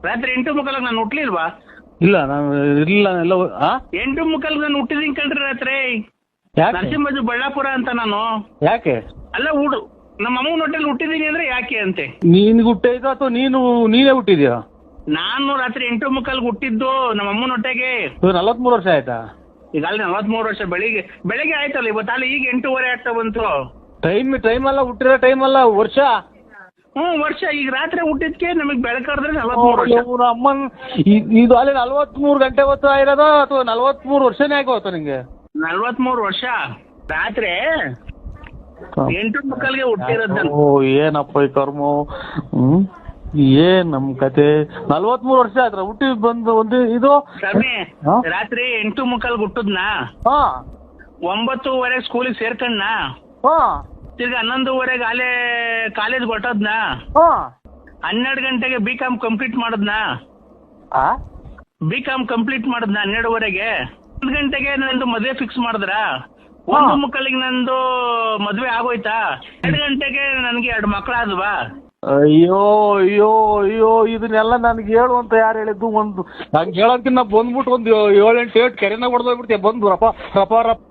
ರಾತ್ರಿ 8:45 ನಾನು ಹುಟ್ಲಿಲ್ವಾ? ಇಲ್ಲ ನಾನು ಇಲ್ಲ ಎಲ್ಲ 8:45 ನಾನು ಹುಟ್ಟಿದೀನಿ ಕಣ್ರಿ ರಾತ್ರಿ. ಯಾಕೆ ನರಸಿಂಹಜು ಬಳ್ಳಾಪುರ ಅಂತ ನಾನು. ಯಾಕೆ ಅಲ್ಲ ನಮ್ಮ ಅಮ್ಮನ ಹೊಟ್ಟೆಲಿ ಹುಟ್ಟಿದೀನಿ ಅಂದ್ರೆ ಯಾಕೆ ಅಂತೆ. ನಿನ್ಗೆ ಹುಟ್ಟಿದ ಅಥವಾ ನೀನೇ ಹುಟ್ಟಿದ್ಯಾ? ನಾನು ರಾತ್ರಿ 8:45 ಹುಟ್ಟಿದ್ದು ನಮ್ಮ ಅಮ್ಮನ ಹೊಟ್ಟೆಗೆ. 43 ವರ್ಷ ಆಯ್ತಾ? ಈಗ ಅಲ್ಲಿ 43 ವರ್ಷ. ಬೆಳಿಗ್ಗೆ ಆಯ್ತಲ್ಲ ಇವತ್ತು, ಅಲ್ಲಿ ಈಗ 8:15 ಆಗ್ತಾ ಬಂತು. ಟೈಮ್ ಅಲ್ಲ, ಹುಟ್ಟಿರೋ ಟೈಮ್ ಅಲ್ಲ, ವರ್ಷ. ವರ್ಷ. ಈಗ ರಾತ್ರಿ ಹುಟ್ಟಿದ್ಕೆ ನಮಗ್ ಬೆಳಕಾದ್ರೆ 43 ವರ್ಷ. ಅಮ್ಮನ್ ಇದು ಅಲ್ಲಿ 43 ಗಂಟೆ ಹೊತ್ತು ಆಗಿರೋದ ಅಥವಾ 43 ವರ್ಷನೇ ಆಗೋತ ನಿಂಗೆ? 43 ವರ್ಷ. ರಾತ್ರಿ 8:45 ಹುಟ್ಟಿರೋದ್ ನಾನು. ಏನಪ್ಪ ಈ ಕರ್ಮ. ಏನ್ ನಮ್ ಕತೆ. 43 ವರ್ಷ ಆಯ್ತು ಹುಟ್ಟಿ ಬಂದು ಒಂದು ಇದು ಸ್ವಾಮಿ. ರಾತ್ರಿ 8:45 ಹುಟ್ಟದ್ನಾ? 9:00 ಸ್ಕೂಲಿಗೆ ಸೇರ್ಕಣ್ಣ. ತಿರ್ಗಿ 11:00 ಅಲ್ಲೇ ಕಾಲೇಜ್ ಹೊಟ್ಟದ್ನಾ? 12 ಗಂಟೆಗೆ B.Com ಕಂಪ್ಲೀಟ್ ಮಾಡದ್ನಾ? B.Com complete ಮಾಡದ್ನಾ 12:30ಗೆ? 1 ಗಂಟೆಗೆ ನಂದು ಮದ್ವೆ ಫಿಕ್ಸ್ ಮಾಡಿದ್ರ? 1:45 ನಂದು ಮದ್ವೆ ಆಗೋಯ್ತಾ? 2 ಗಂಟೆಗೆ ನನ್ಗೆ 2 ಮಕ್ಳಾದ್ವಾ? ಅಯ್ಯೋ ಅಯ್ಯೋ ಅಯ್ಯೋ, ಇದನ್ನೆಲ್ಲ ನನ್ಗೆ ಹೇಳು ಅಂತ ಯಾರು ಹೇಳಿದ್ದು? ಒಂದು ಹಂಗೆ ಹೇಳೋದಕ್ಕಿಂತ ಬಂದ್ಬಿಟ್ಟು ಒಂದು 7-8 ಕೆರೆನ ಹೊಡೆದೋಗ್ಬಿಡ್ತೀಯ ಬಂದು ರಪ ರಪ ರಪ.